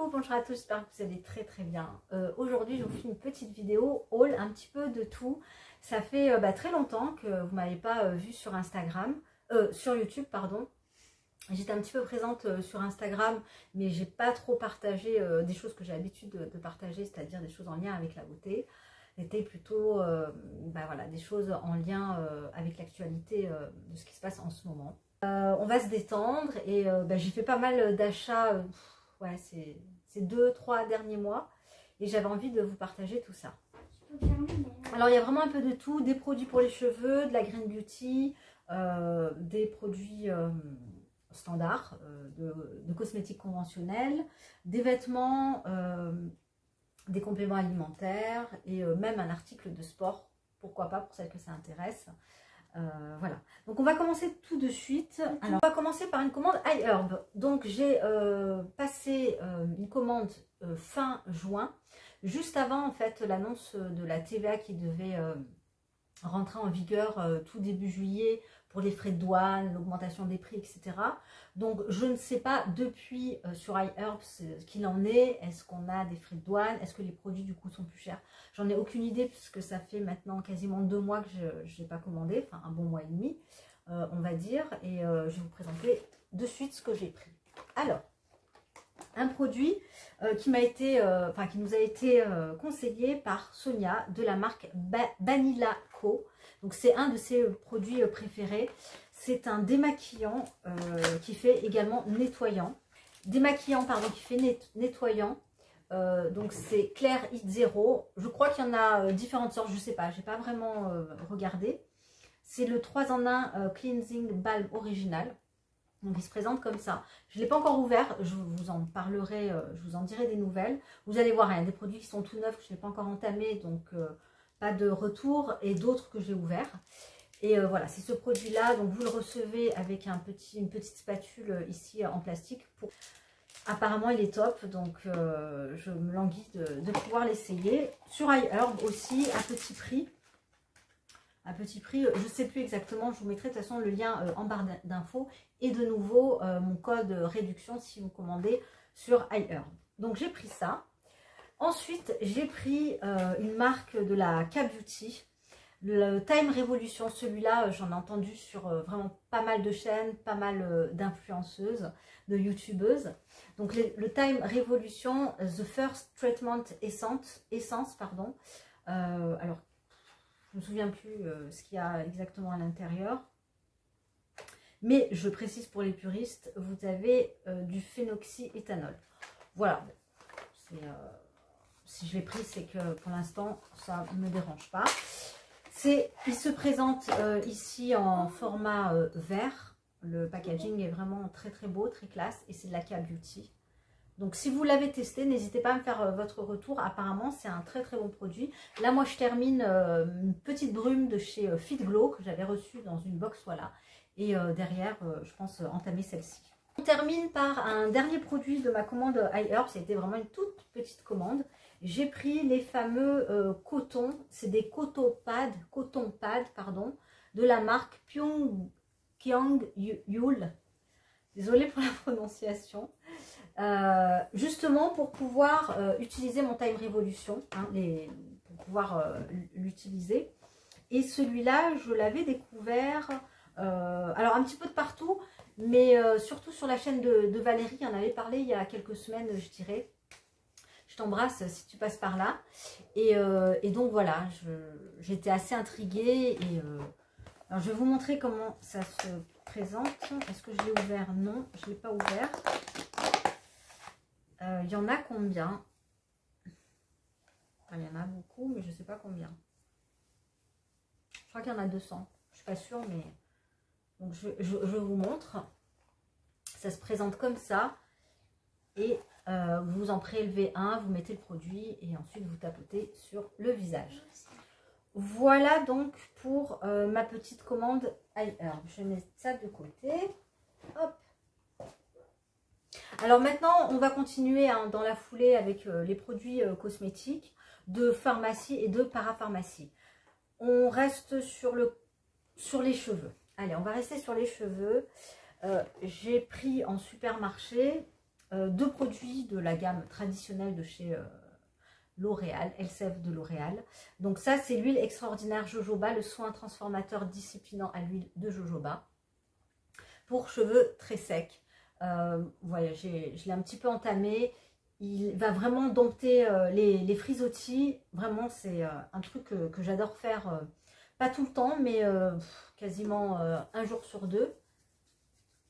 Coucou, bonjour à tous, j'espère que vous allez très très bien. Aujourd'hui je vous fais une petite vidéo haul, un petit peu de tout. Ça fait très longtemps que vous ne m'avez pas vu sur Instagram, sur YouTube pardon. J'étais un petit peu présente sur Instagram, mais j'ai pas trop partagé des choses que j'ai l'habitude de partager, c'est-à-dire des choses en lien avec la beauté. C'était plutôt voilà, des choses en lien avec l'actualité de ce qui se passe en ce moment. On va se détendre et j'ai fait pas mal d'achats ouais, ces 2-3 derniers mois et j'avais envie de vous partager tout ça. Alors il y a vraiment un peu de tout, des produits pour les cheveux, de la Green Beauty, des produits standards, de cosmétiques conventionnels, des vêtements, des compléments alimentaires et même un article de sport, pourquoi pas pour celles que ça intéresse. Voilà, donc on va commencer tout de suite. Alors on va commencer par une commande iHerb. Donc j'ai passé une commande fin juin, juste avant en fait l'annonce de la TVA qui devait rentrer en vigueur tout début juillet pour les frais de douane, l'augmentation des prix, etc. Donc je ne sais pas depuis sur iHerb ce qu'il en est. Est-ce qu'on a des frais de douane? Est-ce que les produits du coup sont plus chers? J'en ai aucune idée puisque ça fait maintenant quasiment 2 mois que je n'ai pas commandé, enfin un bon mois et demi on va dire. Et je vais vous présenter de suite ce que j'ai pris. Alors, un produit qui nous a été conseillé par Sonia de la marque Banila Co. Donc c'est un de ses produits préférés. C'est un démaquillant qui fait également nettoyant. Démaquillant, pardon, qui fait nettoyant. Donc c'est Claire Hit Zero. Je crois qu'il y en a différentes sortes, je sais pas, j'ai pas vraiment regardé. C'est le 3 en 1 Cleansing Balm original. Donc il se présente comme ça. Je ne l'ai pas encore ouvert, je vous en parlerai, je vous en dirai des nouvelles. Vous allez voir, il y a des produits qui sont tout neufs que je n'ai pas encore entamés, donc pas de retour, et d'autres que j'ai ouverts. Et voilà, c'est ce produit-là. Donc vous le recevez avec une petite spatule ici en plastique. Apparemment il est top, donc je me languis de pouvoir l'essayer. Sur iHerb aussi, à petit prix. À petit prix, je ne sais plus exactement, je vous mettrai de toute façon le lien en barre d'infos et de nouveau mon code réduction si vous commandez sur iHerb. Donc j'ai pris ça. Ensuite j'ai pris une marque de la K-Beauty, le Time Revolution. Celui-là j'en ai entendu sur vraiment pas mal de chaînes, pas mal d'influenceuses, de youtubeuses. Donc le Time Revolution The First Treatment Essence pardon. Alors je ne me souviens plus ce qu'il y a exactement à l'intérieur. Mais je précise pour les puristes, vous avez du phénoxyéthanol. Voilà. Si je l'ai pris, c'est que pour l'instant, ça ne me dérange pas. Il se présente ici en format vert. Le packaging est vraiment très très beau, très classe. Et c'est de la K-Beauty. Donc si vous l'avez testé, n'hésitez pas à me faire votre retour. Apparemment c'est un très très bon produit. Là moi je termine une petite brume de chez Fit Glow que j'avais reçue dans une box, voilà. Et derrière je pense entamer celle-ci. On termine par un dernier produit de ma commande iHerb. C'était vraiment une toute petite commande. J'ai pris les fameux cotons. C'est des coton pads pardon, de la marque Pyongyang Yul. Désolée pour la prononciation. Justement pour pouvoir utiliser mon Time Revolution, hein, pour pouvoir l'utiliser. Et celui-là, je l'avais découvert, alors un petit peu de partout, mais surtout sur la chaîne de Valérie, qui en avait parlé il y a quelques semaines, je dirais. Je t'embrasse si tu passes par là. Et donc voilà, j'étais assez intriguée. Alors je vais vous montrer comment ça se présente. Est-ce que je l'ai ouvert? Non, je ne l'ai pas ouvert. Il y en a combien? Enfin, il y en a beaucoup, mais je ne sais pas combien. Je crois qu'il y en a 200. Je ne suis pas sûre, mais... Donc, je vous montre. Ça se présente comme ça. Et vous en prélevez un, vous mettez le produit et ensuite vous tapotez sur le visage. Voilà donc pour ma petite commande iHerb. Je mets ça de côté. Hop. Alors maintenant, on va continuer dans la foulée avec les produits cosmétiques de pharmacie et de parapharmacie. On reste sur les cheveux. Allez, on va rester sur les cheveux. J'ai pris en supermarché deux produits de la gamme traditionnelle de chez L'Oréal, Elseve de L'Oréal. Donc ça, c'est l'huile extraordinaire jojoba, le soin transformateur disciplinant à l'huile de jojoba pour cheveux très secs. Voilà, je l'ai un petit peu entamé. Il va vraiment dompter les frisottis. Vraiment, c'est un truc que j'adore faire. Pas tout le temps, mais quasiment un jour sur deux.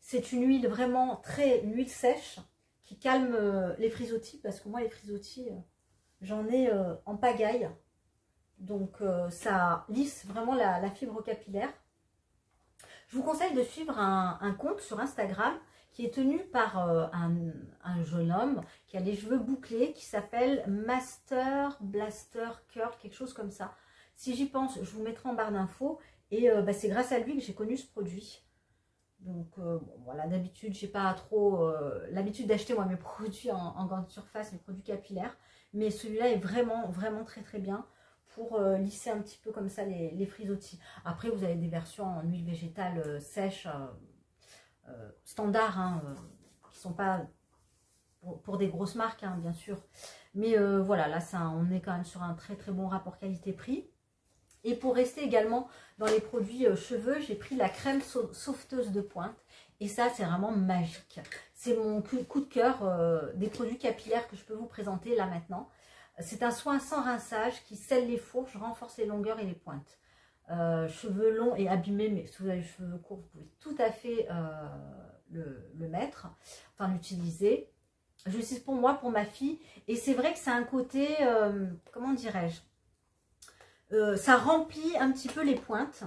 C'est une huile vraiment une huile sèche qui calme les frisottis. Parce que moi, les frisottis, j'en ai en pagaille. Donc, ça lisse vraiment la fibre capillaire. Je vous conseille de suivre un compte sur Instagram qui est tenu par un jeune homme qui a les cheveux bouclés, qui s'appelle Master Blaster Curl, quelque chose comme ça. Si j'y pense, je vous mettrai en barre d'infos. Et c'est grâce à lui que j'ai connu ce produit. Donc bon, voilà, d'habitude, j'ai pas trop l'habitude d'acheter moi mes produits en grande surface, mes produits capillaires. Mais celui-là est vraiment, vraiment très très bien pour lisser un petit peu comme ça les frisottis. Après, vous avez des versions en huile végétale sèche, standard, hein, qui sont pas pour des grosses marques, hein, bien sûr. Mais voilà, là, on est quand même sur un très très bon rapport qualité-prix. Et pour rester également dans les produits cheveux, j'ai pris la crème sauveteuse de pointe. Et ça, c'est vraiment magique. C'est mon coup de cœur des produits capillaires que je peux vous présenter là maintenant. C'est un soin sans rinçage qui scelle les fourches, renforce les longueurs et les pointes. Cheveux longs et abîmés, mais si vous avez les cheveux courts, vous pouvez tout à fait le mettre, enfin l'utiliser. Je l'utilise pour moi, pour ma fille. Et c'est vrai que c'est un côté, comment dirais-je, ça remplit un petit peu les pointes.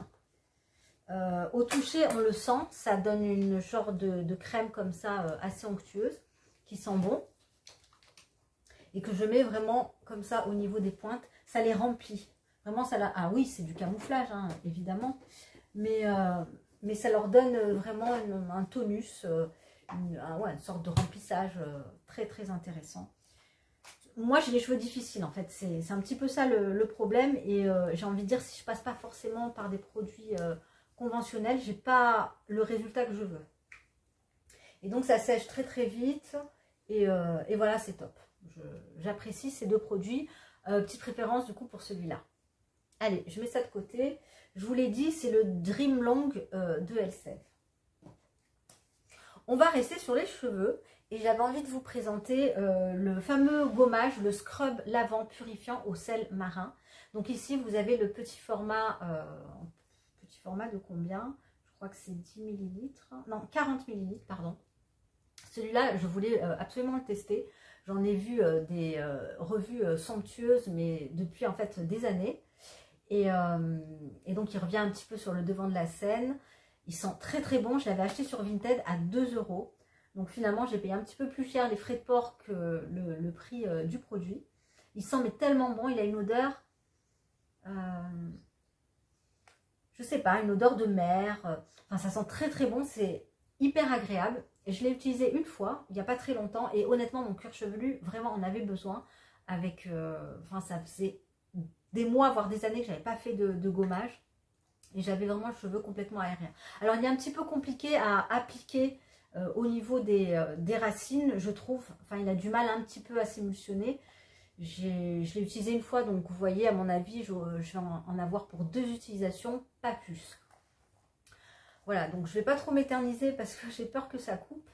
Au toucher, on le sent. Ça donne une genre de crème comme ça, assez onctueuse, qui sent bon. Et que je mets vraiment comme ça au niveau des pointes. Ça les remplit. Vraiment, ça ah oui, c'est du camouflage, hein, évidemment. Mais ça leur donne vraiment un tonus, une sorte de remplissage très, très intéressant. Moi, j'ai les cheveux difficiles, en fait. C'est un petit peu ça le problème. Et j'ai envie de dire, si je passe pas forcément par des produits conventionnels, j'ai pas le résultat que je veux. Et donc, ça sèche très, très vite. Et voilà, c'est top. J'apprécie ces deux produits. Petite préférence, du coup, pour celui-là. Allez, je mets ça de côté. Je vous l'ai dit, c'est le Dream Long de Elseve. On va rester sur les cheveux. Et j'avais envie de vous présenter le fameux gommage, le scrub lavant purifiant au sel marin. Donc ici, vous avez le petit format de combien? Je crois que c'est 10 ml. Non, 40 ml, pardon. Celui-là, je voulais absolument le tester. J'en ai vu des revues somptueuses, mais depuis en fait des années. Et donc, il revient un petit peu sur le devant de la scène. Il sent très très bon. Je l'avais acheté sur Vinted à 2 €. Donc finalement, j'ai payé un petit peu plus cher les frais de port que le prix du produit. Il sent mais tellement bon. Il a une odeur, je sais pas, une odeur de mer. Enfin, ça sent très très bon. C'est hyper agréable. Je l'ai utilisé une fois, il n'y a pas très longtemps. Et honnêtement, mon cuir chevelu, vraiment, en avait besoin. Avec, enfin, ça faisait des mois, voire des années que je n'avais pas fait de gommage. Et j'avais vraiment le cheveu complètement aérien. Alors, il est un petit peu compliqué à appliquer au niveau des racines, je trouve. Enfin, il a du mal un petit peu à s'émulsionner. Je l'ai utilisé une fois, donc vous voyez, à mon avis, je vais en avoir pour 2 utilisations, pas plus. Voilà, donc je ne vais pas trop m'éterniser parce que j'ai peur que ça coupe.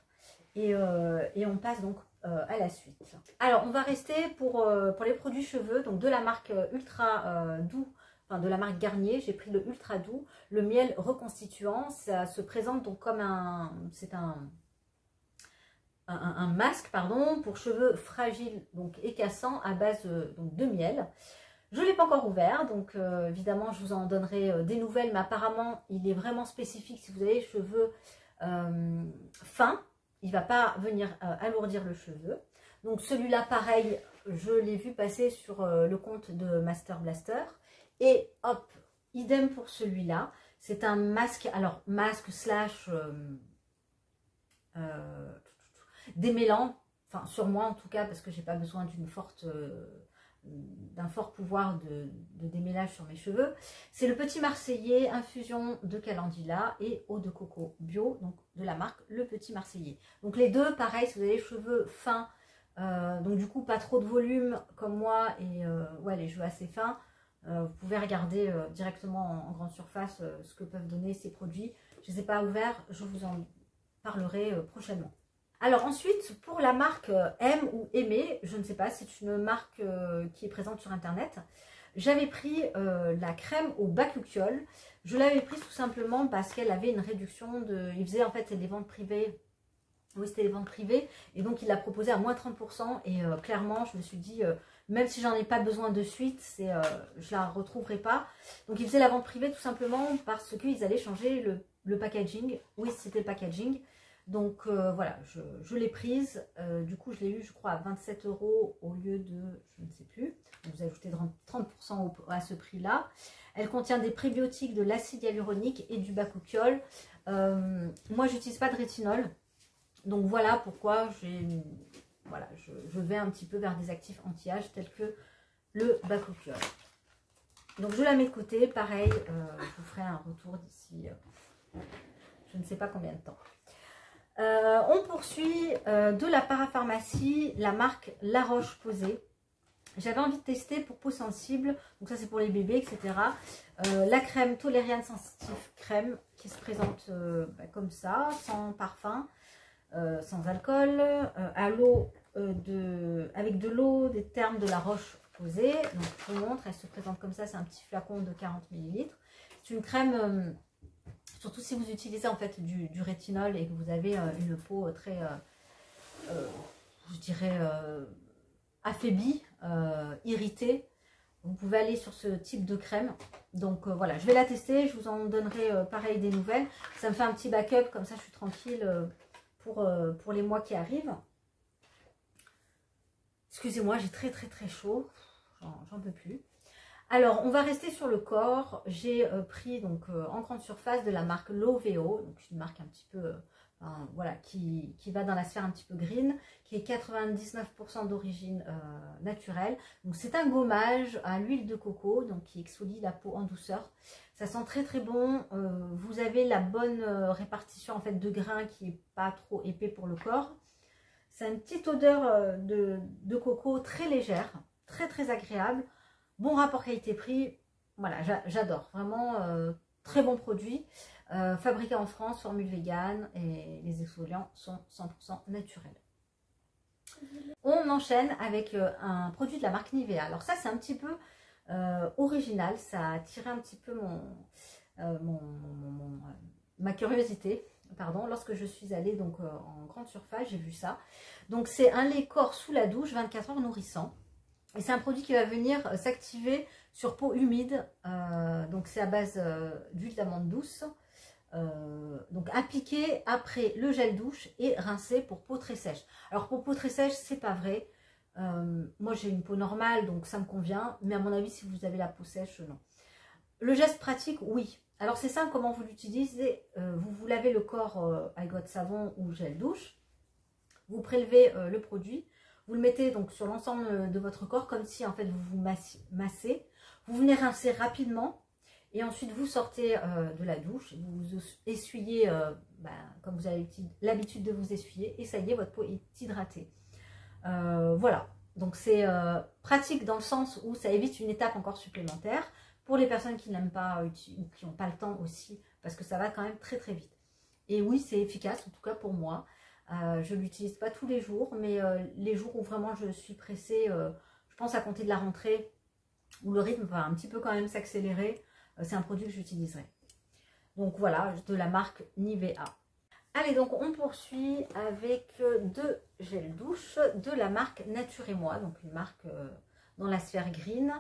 Et on passe donc à la suite. Alors, on va rester pour les produits cheveux, donc de la marque Ultra Doux. Enfin, de la marque Garnier, j'ai pris le Ultra Doux, le miel reconstituant. Ça se présente donc comme c'est un masque, pardon, pour cheveux fragiles donc et cassants à base donc de miel. Je ne l'ai pas encore ouvert, donc évidemment je vous en donnerai des nouvelles, mais apparemment il est vraiment spécifique si vous avez les cheveux fins. Il ne va pas venir alourdir le cheveu. Donc celui-là, pareil, je l'ai vu passer sur le compte de Master Blaster. Et hop, idem pour celui-là. C'est un masque, alors masque slash démêlant, enfin sur moi en tout cas, parce que j'ai pas besoin d'une forte d'un fort pouvoir de démêlage sur mes cheveux. C'est le Petit Marseillais, infusion de calendula et eau de coco bio, donc de la marque Le Petit Marseillais. Donc les deux, pareil, si vous avez les cheveux fins, donc du coup pas trop de volume comme moi et ouais, les cheveux assez fins, vous pouvez regarder directement en grande surface ce que peuvent donner ces produits. Je ne les ai pas ouverts, je vous en parlerai prochainement. Alors ensuite, pour la marque M ou Aimé, je ne sais pas, c'est une marque qui est présente sur internet. J'avais pris la crème au bakuchiol. Je l'avais prise tout simplement parce qu'elle avait une réduction de... Il faisait en fait des ventes privées. Oui, c'était les ventes privées. Et donc, il l'a proposé à moins 30%. Et clairement, je me suis dit, même si j'en ai pas besoin de suite, je la retrouverai pas. Donc, il faisait la vente privée tout simplement parce qu'ils allaient changer le packaging. Oui, c'était le packaging. Donc, voilà, je l'ai prise. Du coup, je l'ai eu, je crois, à 27 € au lieu de, je ne sais plus. Vous ajoutez 30% à ce prix-là. Elle contient des prébiotiques, de l'acide hyaluronique et du bakuchiol. Moi, j'utilise pas de rétinol. Donc voilà pourquoi je vais un petit peu vers des actifs anti-âge tels que le bakuchiol. Donc je la mets de côté, pareil, je vous ferai un retour d'ici je ne sais pas combien de temps. On poursuit de la parapharmacie, la marque La Roche-Posay. J'avais envie de tester pour peau sensible, donc ça c'est pour les bébés, etc. La crème Toleriane Sensitive Crème qui se présente comme ça, sans parfum. Sans alcool, à l'eau avec de l'eau des thermes de La Roche-Posay. Donc je vous montre, elle se présente comme ça, c'est un petit flacon de 40 ml. C'est une crème, surtout si vous utilisez en fait du rétinol et que vous avez une peau très, je dirais, affaiblie, irritée. Vous pouvez aller sur ce type de crème. Donc voilà, je vais la tester, je vous en donnerai pareil des nouvelles. Ça me fait un petit backup, comme ça je suis tranquille pour les mois qui arrivent. Excusez-moi, j'ai très chaud, j'en peux plus. Alors, on va rester sur le corps. J'ai pris donc en grande surface de la marque Loveo, donc une marque un petit peu, voilà, qui va dans la sphère un petit peu green, qui est 99% d'origine naturelle. Donc c'est un gommage à l'huile de coco, donc qui exfolie la peau en douceur. Ça sent très bon. Vous avez la bonne répartition en fait de grains qui est pas trop épais pour le corps. C'est une petite odeur de coco très légère, très agréable. Bon rapport qualité-prix. Voilà, j'adore. Vraiment très bon produit. Fabriqué en France, formule vegan et les exfoliants sont 100% naturels. On enchaîne avec un produit de la marque Nivea. Alors ça c'est un petit peu original, ça a attiré un petit peu ma curiosité. Pardon, lorsque je suis allée donc en grande surface, j'ai vu ça. Donc c'est un lait corps sous la douche 24 heures nourrissant. Et c'est un produit qui va venir s'activer sur peau humide. Donc c'est à base d'huile d'amande douce. Donc appliqué après le gel douche et rincé pour peau très sèche. Alors pour peau très sèche, c'est pas vrai. Moi j'ai une peau normale donc ça me convient, mais à mon avis si vous avez la peau sèche, non. Le geste pratique, oui. Alors c'est simple, comment vous l'utilisez, vous lavez le corps avec votre savon ou gel douche, vous prélevez le produit, vous le mettez donc sur l'ensemble de votre corps comme si en fait vous vous massez, vous venez rincer rapidement. Et ensuite, vous sortez de la douche, vous vous essuyez comme vous avez l'habitude de vous essuyer. Et ça y est, votre peau est hydratée. Voilà. Donc, c'est pratique dans le sens où ça évite une étape encore supplémentaire. Pour les personnes qui n'aiment pas ou qui n'ont pas le temps aussi, parce que ça va quand même très vite. Et oui, c'est efficace, en tout cas pour moi. Je ne l'utilise pas tous les jours, mais les jours où vraiment je suis pressée, je pense à compter de la rentrée, où le rythme va un petit peu quand même s'accélérer. C'est un produit que j'utiliserai. Donc voilà, de la marque Nivea. Allez, donc on poursuit avec deux gels douche de la marque Nature et Moi. Donc une marque dans la sphère green.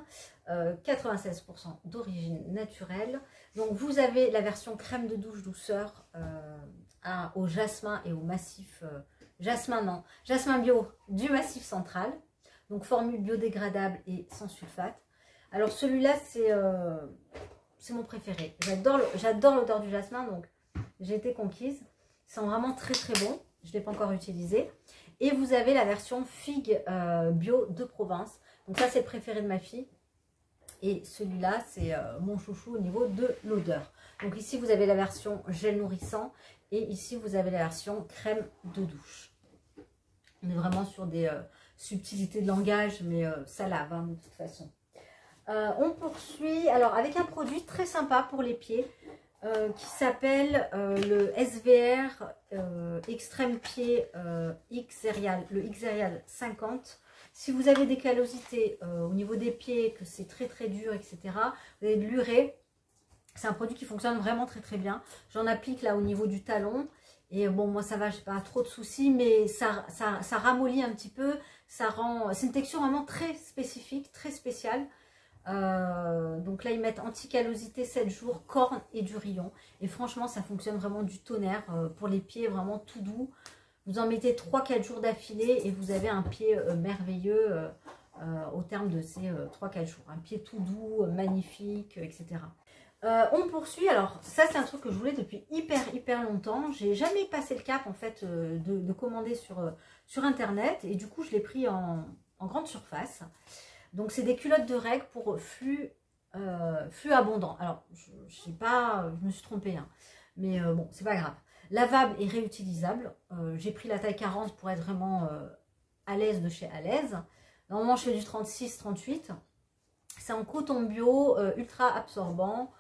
96% d'origine naturelle. Donc vous avez la version crème de douche douceur au jasmin et au massif. Jasmin bio du massif central. Donc formule biodégradable et sans sulfate. Alors celui-là c'est mon préféré. J'adore l'odeur du jasmin, donc j'ai été conquise. Ils sont vraiment très bon. Je ne l'ai pas encore utilisé. Et vous avez la version figue bio de Provence. Donc ça, c'est le préféré de ma fille. Et celui-là, c'est mon chouchou au niveau de l'odeur. Donc ici, vous avez la version gel nourrissant. Et ici, vous avez la version crème de douche. On est vraiment sur des subtilités de langage, mais ça lave hein, de toute façon. On poursuit alors avec un produit très sympa pour les pieds qui s'appelle le SVR Extrême Pied X-Serial, le X-Serial 50. Si vous avez des callosités au niveau des pieds, que c'est très très dur, etc., vous avez de l'urée. C'est un produit qui fonctionne vraiment très très bien. J'en applique là au niveau du talon. Et bon, moi ça va, j'ai pas trop de soucis, mais ça ramollit un petit peu. Ça rend, c'est une texture vraiment très spécifique, très spéciale. Donc là, ils mettent anti-callosité 7 jours, corne et durillon. Et franchement, ça fonctionne vraiment du tonnerre pour les pieds, vraiment tout doux. Vous en mettez 3-4 jours d'affilée et vous avez un pied merveilleux au terme de ces 3-4 jours. Un pied tout doux, magnifique, etc. On poursuit, alors ça c'est un truc que je voulais depuis hyper longtemps. J'ai jamais passé le cap en fait de commander sur internet et du coup je l'ai pris en grande surface. Donc c'est des culottes de règles pour flux abondant. Alors je me suis trompée hein, mais bon c'est pas grave. Lavable et réutilisable. J'ai pris la taille 40 pour être vraiment à l'aise de chez à l'aise. Normalement je fais du 36-38. C'est en coton bio, ultra absorbant.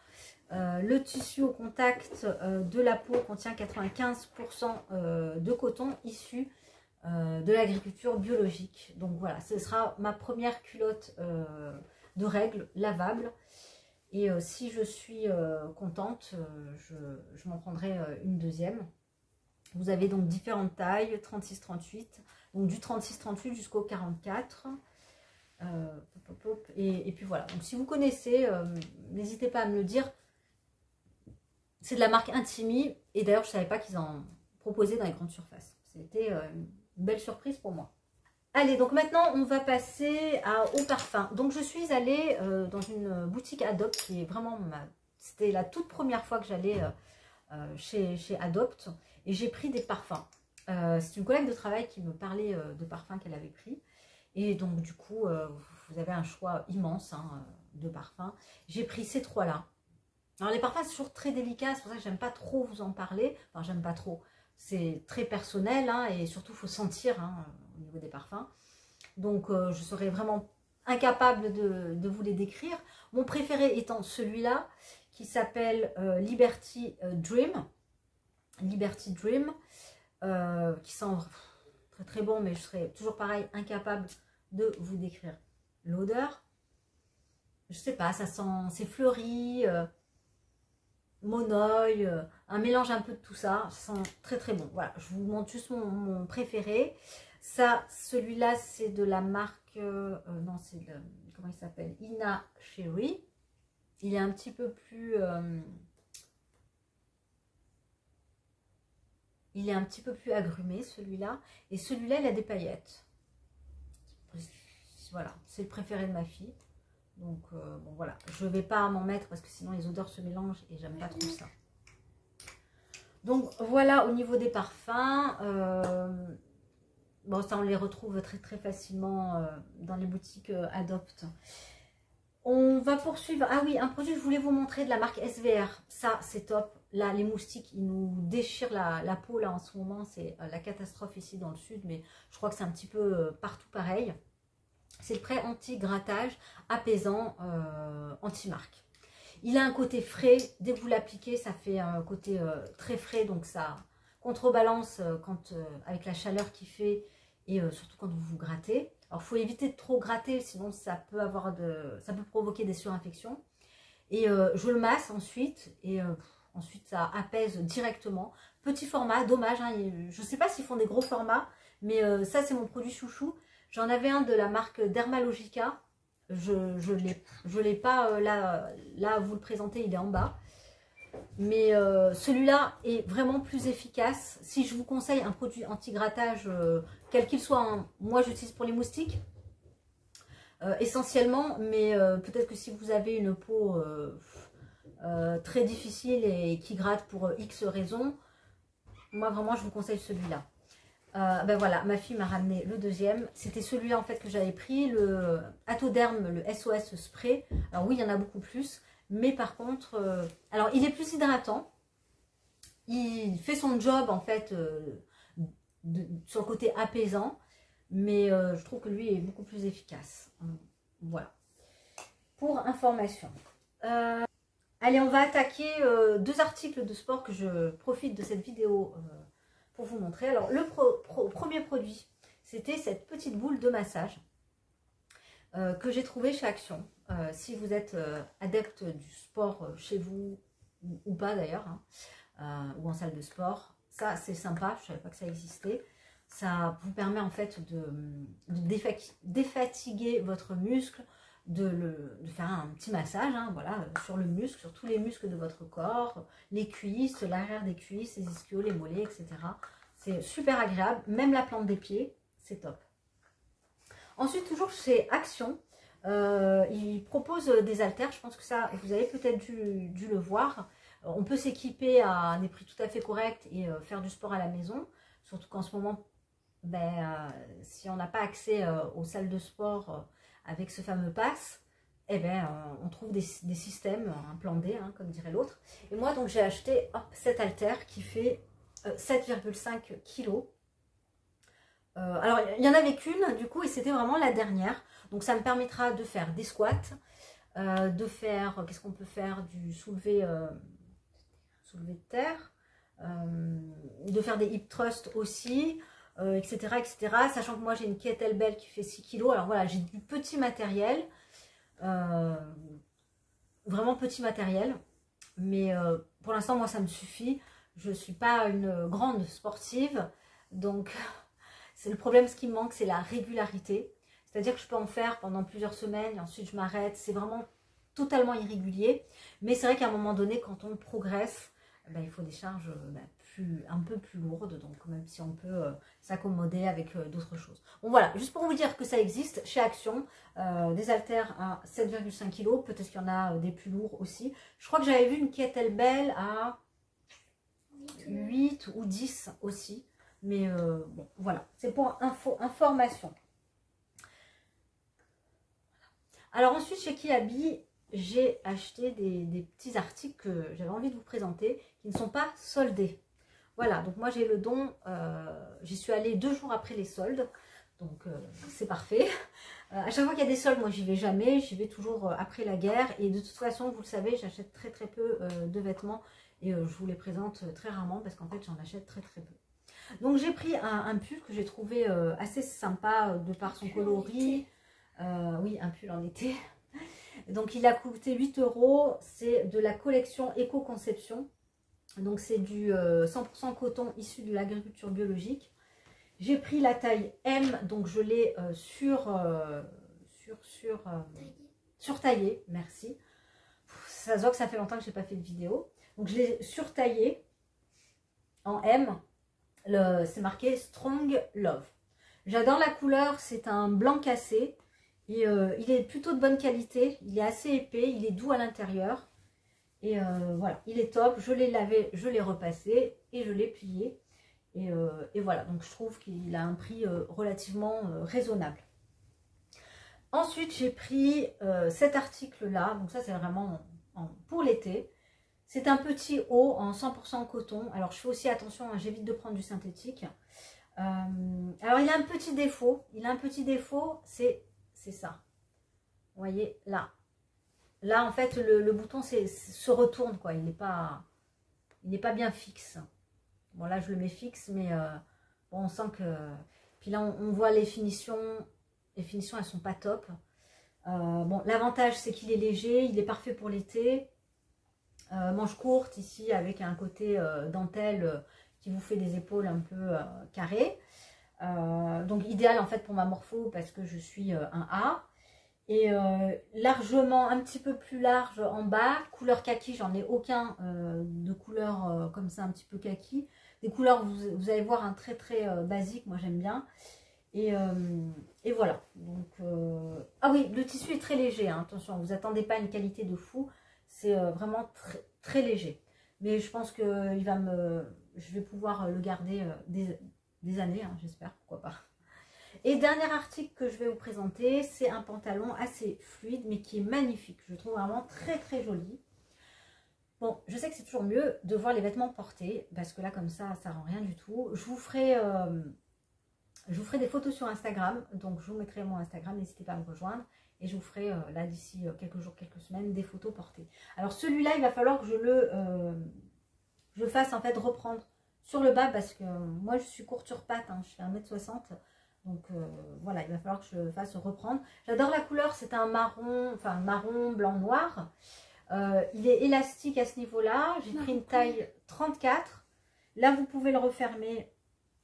Le tissu au contact de la peau contient 95% de coton issu de l'agriculture biologique. Donc voilà, ce sera ma première culotte de règles lavable. Et si je suis contente, je m'en prendrai une deuxième. Vous avez donc différentes tailles, 36-38, donc du 36-38 jusqu'au 44. Et puis voilà, donc si vous connaissez, n'hésitez pas à me le dire. C'est de la marque Intimi et d'ailleurs je ne savais pas qu'ils en proposaient dans les grandes surfaces. C'était une belle surprise pour moi. Allez, donc maintenant on va passer au parfum. Donc je suis allée dans une boutique Adopt qui est vraiment c'était la toute première fois que j'allais chez Adopt et j'ai pris des parfums. C'est une collègue de travail qui me parlait de parfums qu'elle avait pris. Et donc du coup, vous avez un choix immense hein, de parfums. J'ai pris ces trois-là. Alors les parfums, c'est toujours très délicat, c'est pour ça que j'aime pas trop vous en parler. Enfin, j'aime pas trop. C'est très personnel hein, et surtout, il faut sentir hein, au niveau des parfums. Donc, je serais vraiment incapable de vous les décrire. Mon préféré étant celui-là qui s'appelle Liberty Dream. Liberty Dream, qui sent très très bon, mais je serais toujours pareil, incapable de vous décrire l'odeur. Je sais pas, ça sent, c'est fleuri, monoï, un mélange un peu de tout ça. Ça sent très très bon. Voilà, je vous montre juste mon préféré. Ça, celui-là, c'est de la marque, non, c'est de, comment il s'appelle, Ina Cherry. Il est un petit peu plus, il est un petit peu plus agrumé celui-là. Et celui-là, il a des paillettes. Voilà, c'est le préféré de ma fille. Donc, bon, voilà. Je ne vais pas m'en mettre parce que sinon les odeurs se mélangent et j'aime pas trop ça. Donc, voilà au niveau des parfums. Bon, ça, on les retrouve très, très facilement dans les boutiques Adopt. On va poursuivre. Ah oui, un produit que je voulais vous montrer de la marque SVR. Ça, c'est top. Là, les moustiques, ils nous déchirent la peau là en ce moment. C'est la catastrophe ici dans le sud, mais je crois que c'est un petit peu partout pareil. C'est le prêt anti-grattage, apaisant, anti-marque. Il a un côté frais. Dès que vous l'appliquez, ça fait un côté très frais. Donc, ça contrebalance avec la chaleur qu'il fait et surtout quand vous vous grattez. Alors, il faut éviter de trop gratter, sinon ça peut provoquer des surinfections. Et je le masse ensuite et ensuite ça apaise directement. Petit format, dommage. Hein, je ne sais pas s'ils font des gros formats, mais ça c'est mon produit chouchou. J'en avais un de la marque Dermalogica. Je l'ai pas là vous le présentez, il est en bas. Mais celui-là est vraiment plus efficace. Si je vous conseille un produit anti-grattage, quel qu'il soit, hein, moi j'utilise pour les moustiques essentiellement, mais peut-être que si vous avez une peau très difficile et qui gratte pour X raisons, moi vraiment je vous conseille celui-là. Ben voilà, ma fille m'a ramené le deuxième. C'était celui en fait que j'avais pris, le Atoderm, le SOS Spray. Alors oui, il y en a beaucoup plus. Mais par contre, alors il est plus hydratant. Il fait son job en fait sur le côté apaisant. Mais je trouve que lui est beaucoup plus efficace. Voilà. Pour information. Allez, on va attaquer deux articles de sport que je profite de cette vidéo pour vous montrer. Alors, le premier produit, c'était cette petite boule de massage que j'ai trouvée chez Action. Si vous êtes adepte du sport chez vous, ou pas d'ailleurs, hein, ou en salle de sport, ça c'est sympa, je ne savais pas que ça existait. Ça vous permet en fait de défatiguer votre muscle, de faire un petit massage, hein, voilà, sur le muscle, sur tous les muscles de votre corps, les cuisses, l'arrière des cuisses, les ischios, les mollets, etc. C'est super agréable, même la plante des pieds, c'est top. Ensuite, toujours chez Action, ils proposent des haltères, je pense que ça, vous avez peut-être dû le voir. On peut s'équiper à des prix tout à fait corrects et faire du sport à la maison, surtout qu'en ce moment, si on n'a pas accès aux salles de sport avec ce fameux pass, on trouve des systèmes, un plan D, hein, comme dirait l'autre. Et moi, donc, j'ai acheté cet haltère qui fait 7,5 kg. Alors, il n'y en avait qu'une, du coup, et c'était vraiment la dernière. Donc, ça me permettra de faire des squats, de faire, qu'est-ce qu'on peut faire, du soulevé de terre, de faire des hip thrusts aussi, etc., etc. Sachant que moi, j'ai une kettlebell qui fait 6 kg. Alors, voilà, j'ai du petit matériel, vraiment petit matériel. Mais pour l'instant, moi, ça me suffit. Je ne suis pas une grande sportive, donc... C'est le problème, ce qui me manque, c'est la régularité. C'est-à-dire que je peux en faire pendant plusieurs semaines et ensuite je m'arrête. C'est vraiment totalement irrégulier. Mais c'est vrai qu'à un moment donné, quand on progresse, il faut des charges un peu plus lourdes. Donc même si on peut s'accommoder avec d'autres choses. Bon voilà, juste pour vous dire que ça existe chez Action. Des haltères à 7,5 kg. Peut-être qu'il y en a des plus lourds aussi. Je crois que j'avais vu une kettlebell à 8 ou 10 aussi. Mais bon, voilà, c'est pour information. Alors ensuite, chez Kiabi, j'ai acheté des petits articles que j'avais envie de vous présenter, qui ne sont pas soldés. Voilà, donc moi j'ai le don, j'y suis allée 2 jours après les soldes, donc c'est parfait. À chaque fois qu'il y a des soldes, moi j'y vais jamais, j'y vais toujours après la guerre. Et de toute façon, vous le savez, j'achète très peu de vêtements et je vous les présente très rarement parce qu'en fait j'en achète très peu. Donc j'ai pris un pull que j'ai trouvé assez sympa de par son coloris. Oui, un pull en été. Donc il a coûté 8 €. C'est de la collection Éco-Conception. Donc c'est du 100% coton issu de l'agriculture biologique. J'ai pris la taille M, donc je l'ai surtaillé. Merci. Ça se voit que ça fait longtemps que je n'ai pas fait de vidéo. Donc je l'ai surtaillé en M. C'est marqué Strong Love. J'adore la couleur, c'est un blanc cassé. Et il est plutôt de bonne qualité. Il est assez épais, il est doux à l'intérieur. Et voilà, il est top. Je l'ai lavé, je l'ai repassé et je l'ai plié. Et voilà, donc je trouve qu'il a un prix relativement raisonnable. Ensuite, j'ai pris cet article-là. Donc ça, c'est vraiment pour l'été. C'est un petit haut en 100% coton. Alors, je fais aussi attention, hein, j'évite de prendre du synthétique. Alors, il a un petit défaut. C'est ça. Vous voyez, là. Là, en fait, le bouton se retourne, quoi. Il n'est pas bien fixe. Bon, là, je le mets fixe, mais bon, on sent que... Puis là, on voit les finitions. Les finitions, elles sont pas top. Bon, l'avantage, c'est qu'il est léger. Il est parfait pour l'été. Manche courte ici avec un côté dentelle qui vous fait des épaules un peu carrées. Donc idéal en fait pour ma morpho parce que je suis un A. Et largement un petit peu plus large en bas. Couleur kaki, j'en ai aucun de couleur comme ça un petit peu kaki. Des couleurs, vous allez voir, un très basique, moi j'aime bien. Et voilà. Donc, ah oui, le tissu est très léger, hein, attention, vous attendez pas une qualité de fou. C'est vraiment très léger. Mais je pense que je vais pouvoir le garder des années, hein, j'espère, pourquoi pas. Et dernier article que je vais vous présenter, c'est un pantalon assez fluide, mais qui est magnifique. Je le trouve vraiment très très joli. Bon, je sais que c'est toujours mieux de voir les vêtements portés, parce que là, comme ça rend rien du tout. Je vous ferai des photos sur Instagram, donc je vous mettrai mon Instagram, n'hésitez pas à me rejoindre. Et je vous ferai, là, d'ici quelques jours, quelques semaines, des photos portées. Alors, celui-là, il va falloir que je le fasse, en fait, reprendre sur le bas, parce que moi, je suis courte sur pattes, hein, je fais 1m60. Donc, voilà, il va falloir que je le fasse reprendre. J'adore la couleur, c'est un marron, enfin, marron, blanc, noir. Il est élastique à ce niveau-là. J'ai pris une taille 34. Là, vous pouvez le refermer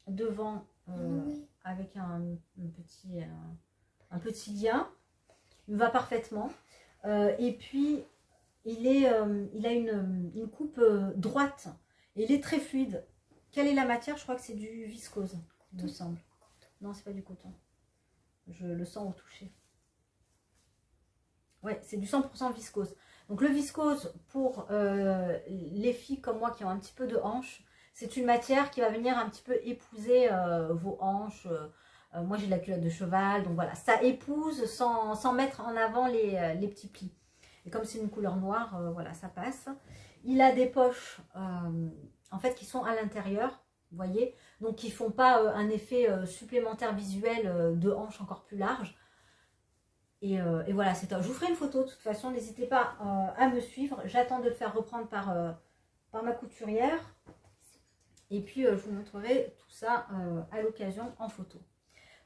devant avec un petit lien. Il va parfaitement. Et puis, il a une coupe droite. Et il est très fluide. Quelle est la matière? Je crois que c'est du viscose, il me semble. Non, c'est pas du coton. Je le sens au toucher. Ouais, c'est du 100% viscose. Donc le viscose, pour les filles comme moi qui ont un petit peu de hanches, c'est une matière qui va venir un petit peu épouser vos hanches. Moi j'ai de la culotte de cheval, donc voilà, ça épouse sans mettre en avant les petits plis. Et comme c'est une couleur noire, voilà, ça passe. Il a des poches en fait qui sont à l'intérieur, vous voyez, donc qui ne font pas un effet supplémentaire visuel de hanches encore plus large. Et voilà, c'est top. Je vous ferai une photo de toute façon, n'hésitez pas à me suivre. J'attends de le faire reprendre par ma couturière. Et puis je vous montrerai tout ça à l'occasion en photo.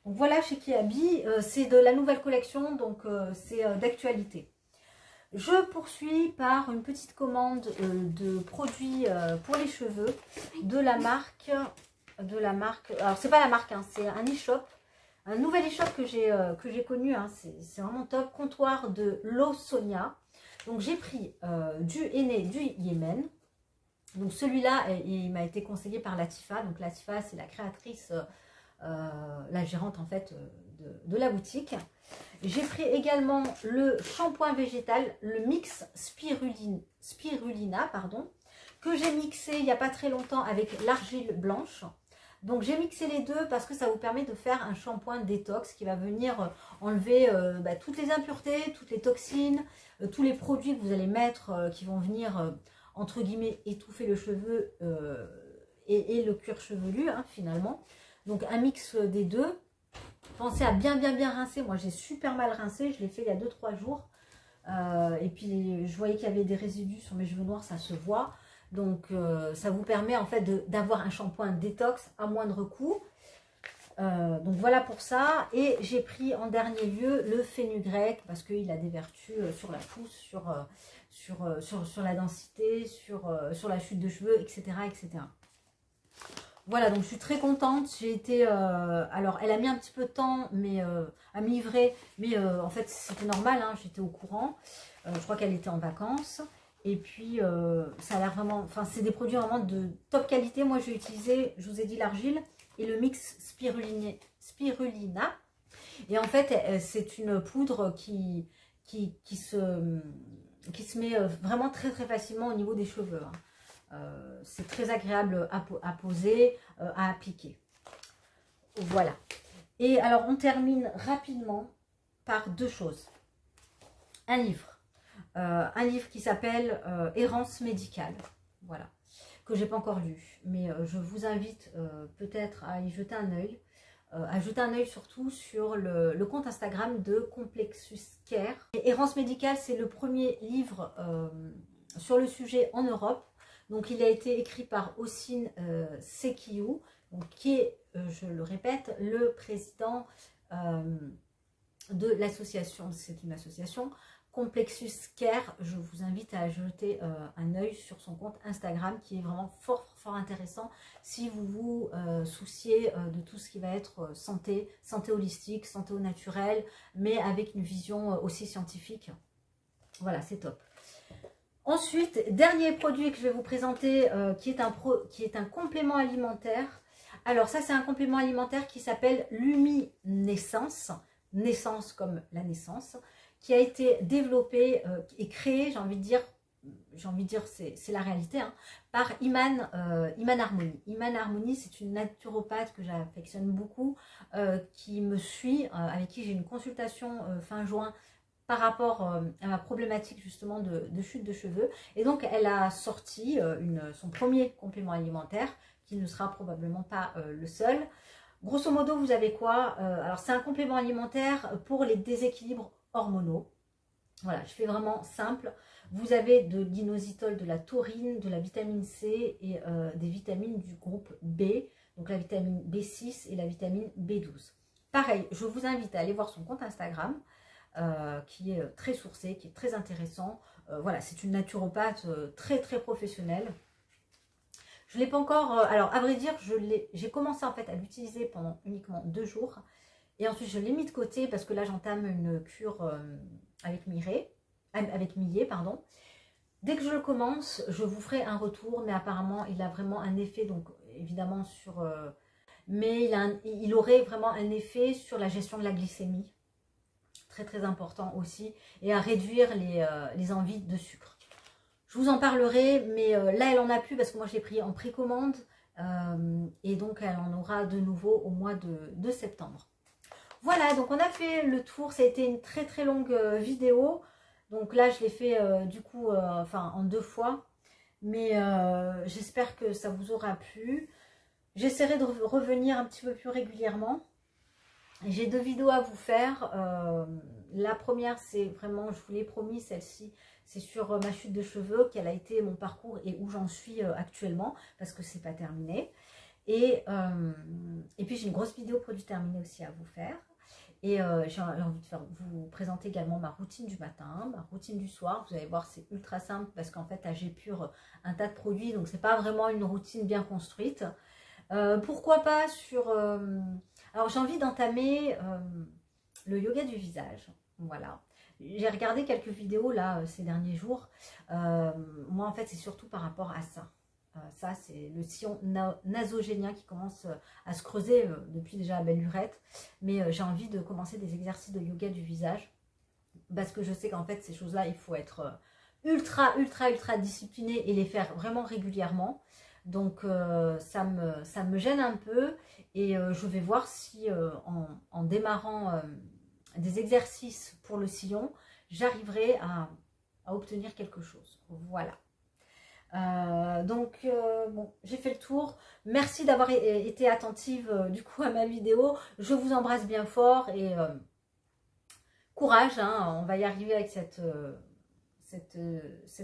Donc voilà, chez Kiabi, c'est de la nouvelle collection, donc c'est d'actualité. Je poursuis par une petite commande de produits pour les cheveux de la marque, alors c'est pas la marque, hein, c'est un e-shop. Un nouvel e-shop que j'ai connu, hein, c'est vraiment top. Comptoir de l'eau Sonia. Donc j'ai pris du henné du Yémen. Donc celui-là, il m'a été conseillé par Latifa. Donc Latifa, c'est la créatrice, la gérante en fait de la boutique. J'ai pris également le shampoing végétal, le mix spirulina, pardon, que j'ai mixé il n'y a pas très longtemps avec l'argile blanche. Donc j'ai mixé les deux parce que ça vous permet de faire un shampoing détox qui va venir enlever toutes les impuretés, toutes les toxines, tous les produits que vous allez mettre qui vont venir entre guillemets étouffer le cheveu et le cuir chevelu hein, finalement. Donc un mix des deux. Pensez à bien rincer. Moi j'ai super mal rincé, je l'ai fait il y a 2-3 jours. Et puis je voyais qu'il y avait des résidus sur mes cheveux noirs, ça se voit. Donc ça vous permet en fait d'avoir un shampoing détox à moindre coût. Donc voilà pour ça. Et j'ai pris en dernier lieu le fenugrec parce qu'il a des vertus sur la pousse, sur la densité, sur la chute de cheveux, etc. etc. Voilà, donc je suis très contente. J'ai été... alors, elle a mis un petit peu de temps à me livrer. Mais en fait, c'était normal, hein, j'étais au courant. Je crois qu'elle était en vacances. Et puis, ça a l'air vraiment... Enfin, c'est des produits vraiment de top qualité. Moi, j'ai utilisé, je vous ai dit, l'argile et le mix spirulina. Et en fait, c'est une poudre qui se met vraiment très facilement au niveau des cheveux. Hein. C'est très agréable à poser, à appliquer. Voilà. Et alors, on termine rapidement par deux choses. Un livre qui s'appelle Errance médicale. Voilà. Que j'ai pas encore lu. Mais je vous invite peut-être à y jeter un œil. À jeter un œil surtout sur le compte Instagram de Complexus Care. Et Errance médicale, c'est le premier livre sur le sujet en Europe. Donc, il a été écrit par Ossine Sekiou, qui est, je le répète, le président de l'association. C'est une association Complexus Care. Je vous invite à jeter un œil sur son compte Instagram qui est vraiment fort intéressant si vous vous souciez de tout ce qui va être santé holistique, santé au naturel, mais avec une vision aussi scientifique. Voilà, c'est top. Ensuite, dernier produit que je vais vous présenter qui est un complément alimentaire. Alors ça, c'est un complément alimentaire qui s'appelle Luminescence, naissance comme la naissance, qui a été développé et créé, j'ai envie de dire, j'ai envie de dire c'est la réalité, hein, par Iman Harmony. Iman Harmony, c'est une naturopathe que j'affectionne beaucoup, qui me suit, avec qui j'ai une consultation fin juin par rapport à ma problématique justement de chute de cheveux. Et donc elle a sorti son premier complément alimentaire, qui ne sera probablement pas le seul. Grosso modo, vous avez quoi? Alors c'est un complément alimentaire pour les déséquilibres hormonaux. Voilà, je fais vraiment simple. Vous avez de l'inositol, de la taurine, de la vitamine C et des vitamines du groupe B, donc la vitamine B6 et la vitamine B12. Pareil, je vous invite à aller voir son compte Instagram, qui est très sourcé, qui est très intéressant. Voilà, c'est une naturopathe très professionnelle. Je ne l'ai pas encore, alors à vrai dire, j'ai commencé en fait à l'utiliser pendant uniquement 2 jours. Et ensuite, je l'ai mis de côté parce que là, j'entame une cure avec Millet, pardon. Dès que je le commence, je vous ferai un retour, mais apparemment, il a vraiment un effet, donc évidemment sur... mais il aurait vraiment un effet sur la gestion de la glycémie, très important aussi, et à réduire les envies de sucre. Je vous en parlerai, mais là, elle en a plus parce que moi, je l'ai pris en précommande, et donc, elle en aura de nouveau au mois de septembre. Voilà, donc on a fait le tour. Ça a été une très longue vidéo. Donc là, je l'ai fait du coup enfin, en 2 fois. Mais j'espère que ça vous aura plu. J'essaierai de revenir un petit peu plus régulièrement. J'ai 2 vidéos à vous faire. La première, c'est vraiment, je vous l'ai promis, celle-ci, c'est sur ma chute de cheveux, quel a été mon parcours et où j'en suis actuellement, parce que c'est pas terminé. Et puis j'ai une grosse vidéo produit terminée aussi à vous faire. Et j'ai envie de vous présenter également ma routine du matin, ma routine du soir. Vous allez voir, c'est ultra simple parce qu'en fait, j'ai pur un tas de produits. Donc, c'est pas vraiment une routine bien construite. Pourquoi pas sur... alors, j'ai envie d'entamer le yoga du visage. Voilà. J'ai regardé quelques vidéos là ces derniers jours. Moi, en fait, c'est surtout par rapport à ça. Ça, c'est le sillon nasogénien qui commence à se creuser depuis déjà la belle lurette. Mais j'ai envie de commencer des exercices de yoga du visage. Parce que je sais qu'en fait, ces choses-là, il faut être ultra discipliné et les faire vraiment régulièrement. Donc, ça me gêne un peu. Et je vais voir si en démarrant des exercices pour le sillon, j'arriverai à obtenir quelque chose. Voilà. Bon, j'ai fait le tour. Merci d'avoir été attentive du coup à ma vidéo. Je vous embrasse bien fort et courage, hein, on va y arriver avec cette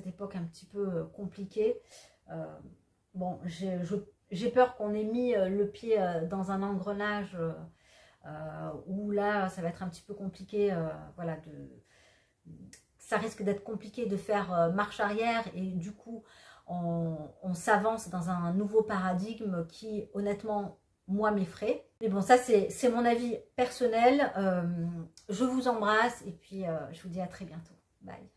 époque un petit peu compliquée. Bon, j'ai peur qu'on ait mis le pied dans un engrenage où là ça va être un petit peu compliqué. Voilà, ça risque d'être compliqué de faire marche arrière et du coup on s'avance dans un nouveau paradigme qui honnêtement moi m'effraie. Mais bon, ça c'est mon avis personnel. Je vous embrasse et puis je vous dis à très bientôt. Bye.